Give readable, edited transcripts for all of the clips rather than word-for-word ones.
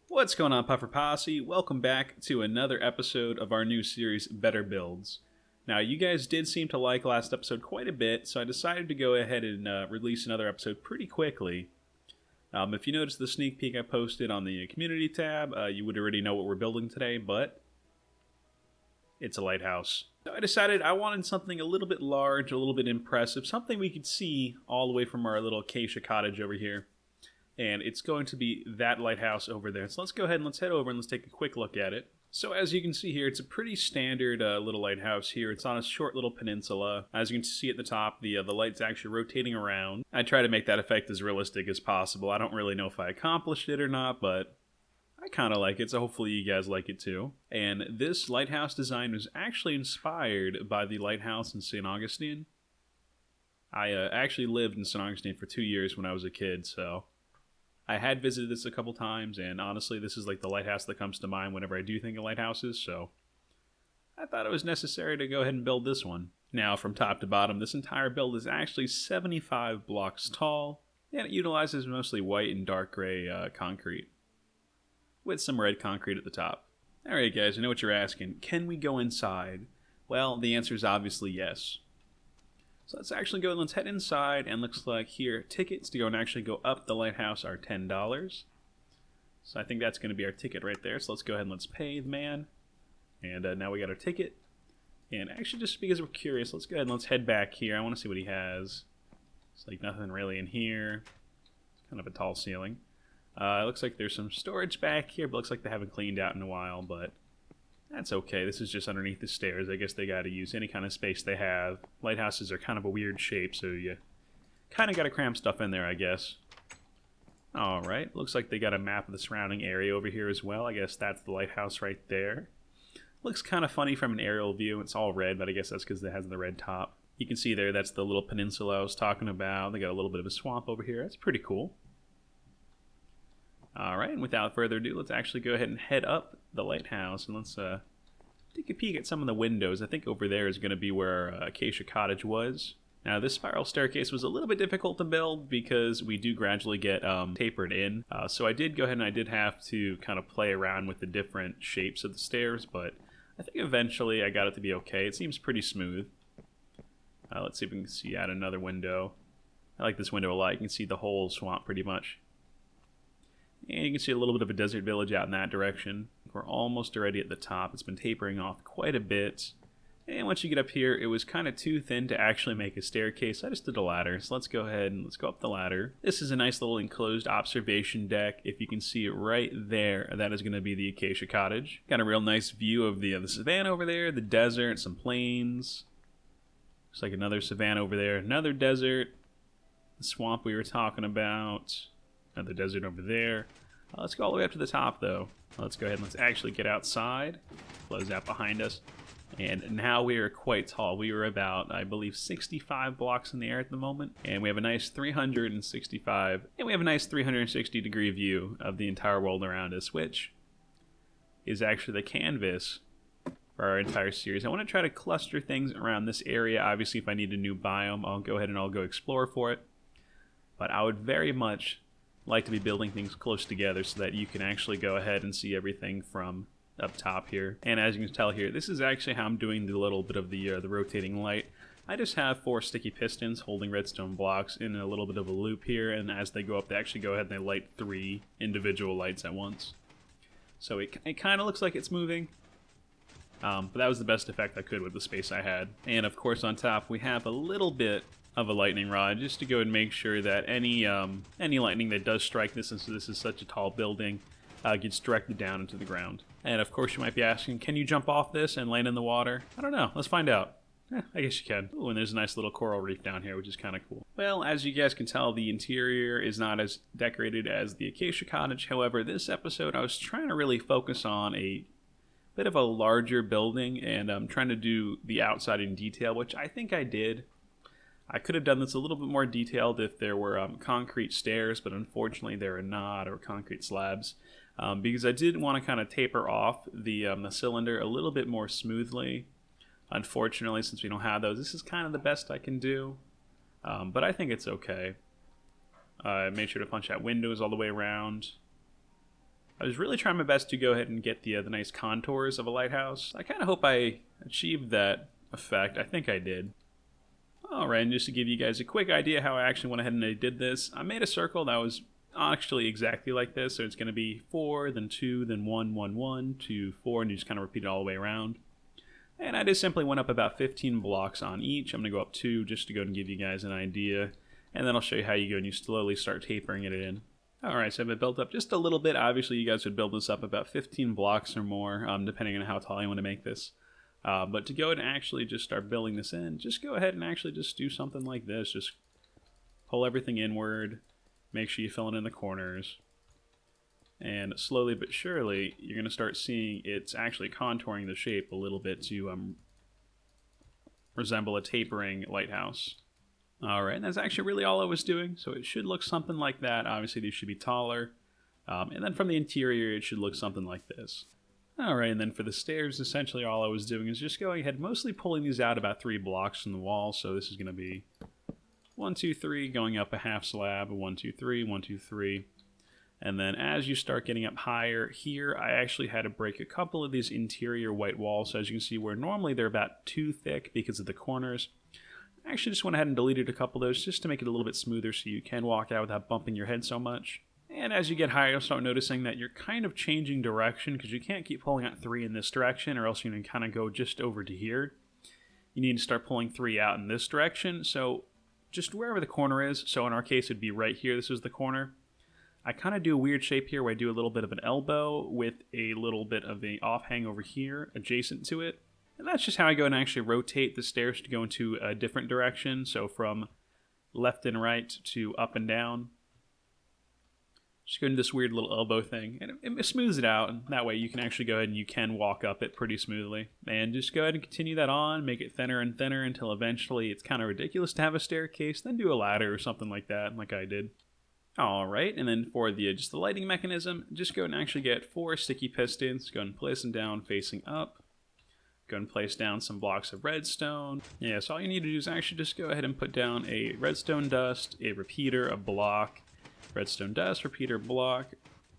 What's going on, Puffer Posse? Welcome back to another episode of our new series, Better Builds. Now, you guys did seem to like last episode quite a bit, so I decided to go ahead and release another episode pretty quickly. If you noticed the sneak peek I posted on the community tab, you would already know what we're building today, but it's a lighthouse. So I decided I wanted something a little bit large, a little bit impressive, something we could see all the way from our little acacia cottage over here. And it's going to be that lighthouse over there. So let's go ahead and let's head over and let's take a quick look at it. So as you can see here, it's a pretty standard little lighthouse here. It's on a short little peninsula. As you can see at the top, the light's actually rotating around. I try to make that effect as realistic as possible. I don't really know if I accomplished it or not, but I kind of like it, so hopefully you guys like it too. And this lighthouse design was actually inspired by the lighthouse in St. Augustine. I actually lived in St. Augustine for 2 years when I was a kid, so I had visited this a couple times, and honestly, this is like the lighthouse that comes to mind whenever I do think of lighthouses, so I thought it was necessary to go ahead and build this one. Now, from top to bottom, this entire build is actually 75 blocks tall, and it utilizes mostly white and dark gray concrete, with some red concrete at the top. Alright guys, I know what you're asking. Can we go inside? Well, the answer is obviously yes. So let's actually go and let's head inside, and looks like here tickets to go and actually go up the lighthouse are $10. So I think that's going to be our ticket right there. So let's go ahead and let's pay the man. And now we got our ticket. And actually, just because we're curious, let's go ahead and let's head back here. I want to see what he has. It's like nothing really in here. It's kind of a tall ceiling. It looks like there's some storage back here, but looks like they haven't cleaned out in a while, but that's okay. This is just underneath the stairs. I guess they got to use any kind of space they have. Lighthouses are kind of a weird shape, so you kind of got to cram stuff in there, I guess. Alright, looks like they got a map of the surrounding area over here as well. I guess that's the lighthouse right there. Looks kind of funny from an aerial view. It's all red, but I guess that's because it has the red top. You can see there, that's the little peninsula I was talking about. They got a little bit of a swamp over here. That's pretty cool. Alright, and without further ado, let's actually go ahead and head up the lighthouse, and let's take a peek at some of the windows. I think over there is going to be where our acacia cottage was. Now, this spiral staircase was a little bit difficult to build because we do gradually get tapered in. So I did go ahead and I did have to kind of play around with the different shapes of the stairs, but I think eventually I got it to be okay. It seems pretty smooth. Let's see if we can see out another window. I like this window a lot. You can see the whole swamp pretty much. And you can see a little bit of a desert village out in that direction. We're almost already at the top. It's been tapering off quite a bit. And once you get up here, it was kind of too thin to actually make a staircase. I just did a ladder. So let's go ahead and let's go up the ladder. This is a nice little enclosed observation deck. If you can see it right there, that is going to be the acacia cottage. Got a real nice view of the savanna over there, the desert, some plains. Looks like another savanna over there, another desert. The swamp we were talking about. Another desert over there. Let's go all the way up to the top, though. Let's go ahead and let's actually get outside. Close that behind us. And now we are quite tall. We are about, I believe, 65 blocks in the air at the moment. And we have a nice 365, and we have a nice 360 degree view of the entire world around us, which is actually the canvas for our entire series. I want to try to cluster things around this area. Obviously, if I need a new biome, I'll go ahead and I'll go explore for it. But I would very much like to be building things close together so that you can actually go ahead and see everything from up top here. And as you can tell here, this is actually how I'm doing the little bit of the rotating light. I just have 4 sticky pistons holding redstone blocks in a little bit of a loop here, and as they go up, they actually go ahead and they light 3 individual lights at once. So it kind of looks like it's moving, but that was the best effect I could with the space I had. And of course on top we have a little bit of a lightning rod, just to go and make sure that any lightning that does strike this, since this is such a tall building, gets directed down into the ground. And of course you might be asking, can you jump off this and land in the water? I don't know, let's find out. I guess you can. Ooh, and there's a nice little coral reef down here, which is kind of cool. Well, as you guys can tell, the interior is not as decorated as the acacia cottage. However, this episode I was trying to really focus on a bit of a larger building, and I'm trying to do the outside in detail, which I think I did. I could have done this a little bit more detailed if there were concrete stairs, but unfortunately there are not, or concrete slabs, because I did want to kind of taper off the cylinder a little bit more smoothly. Unfortunately, since we don't have those, this is kind of the best I can do, but I think it's okay. I made sure to punch out windows all the way around. I was really trying my best to go ahead and get the nice contours of a lighthouse. I kind of hope I achieved that effect. I think I did. Alright, and just to give you guys a quick idea how I actually went ahead and I did this, I made a circle that was actually exactly like this. So it's going to be 4, then 2, then 1, 1, 1, 2, 4, and you just kind of repeat it all the way around. And I just simply went up about 15 blocks on each. I'm going to go up 2 just to go and give you guys an idea. And then I'll show you how you go and you slowly start tapering it in. Alright, so I've been built up just a little bit. Obviously, you guys would build this up about 15 blocks or more, depending on how tall you want to make this. But to go ahead and actually just start building this in, just go ahead and actually just do something like this. Just pull everything inward. Make sure you fill it in the corners. And slowly but surely, you're going to start seeing it's actually contouring the shape a little bit to resemble a tapering lighthouse. Alright, and that's actually really all I was doing, so it should look something like that. Obviously, these should be taller. And then from the interior, it should look something like this. Alright, and then for the stairs, essentially all I was doing is just going ahead, mostly pulling these out about 3 blocks from the wall. So this is going to be 1, 2, 3, going up a half slab, 1, 2, 3, 1, 2, 3. And then as you start getting up higher here, I actually had to break a couple of these interior white walls. So as you can see, where normally they're about 2 thick because of the corners, I actually just went ahead and deleted a couple of those just to make it a little bit smoother so you can walk out without bumping your head so much. And as you get higher, you'll start noticing that you're kind of changing direction because you can't keep pulling out 3 in this direction or else you're going to kind of go just over to here. You need to start pulling 3 out in this direction. So just wherever the corner is, so in our case it'd be right here, this is the corner. I kind of do a weird shape here where I do a little bit of an elbow with a little bit of a offhang over here adjacent to it. And that's just how I go and actually rotate the stairs to go into a different direction. So from left and right to up and down. Just go into this weird little elbow thing. And it smooths it out. And that way you can actually go ahead and you can walk up it pretty smoothly. And just go ahead and continue that on. Make it thinner and thinner until eventually it's kind of ridiculous to have a staircase. Then do a ladder or something like that, like I did. Alright, and then for just the lighting mechanism, just go and actually get 4 sticky pistons. Go and place them down facing up. Go and place down some blocks of redstone. Yeah, so all you need to do is actually just go ahead and put down a redstone dust, a repeater, a block, redstone dust, repeater, block,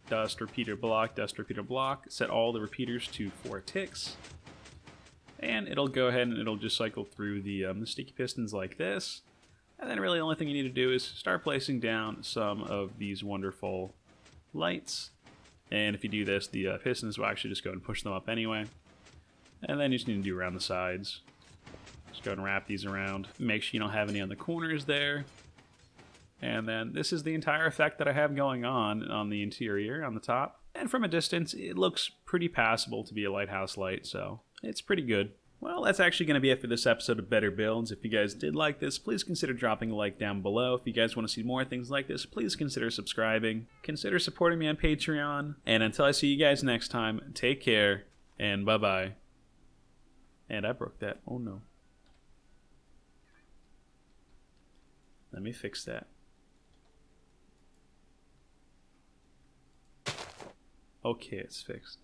dust, repeater, block, dust, repeater, block. Set all the repeaters to 4 ticks. And it'll go ahead and it'll just cycle through the sticky pistons like this. And then really the only thing you need to do is start placing down some of these wonderful lights. And if you do this, the pistons will actually just go and push them up anyway. And then you just need to do around the sides. Just go and wrap these around. Make sure you don't have any on the corners there. And then this is the entire effect that I have going on the interior, on the top. And from a distance, it looks pretty passable to be a lighthouse light, so it's pretty good. Well, that's actually going to be it for this episode of Better Builds. If you guys did like this, please consider dropping a like down below. If you guys want to see more things like this, please consider subscribing. Consider supporting me on Patreon. And until I see you guys next time, take care, and bye-bye. And I broke that. Oh no. Let me fix that. Okay, it's fixed.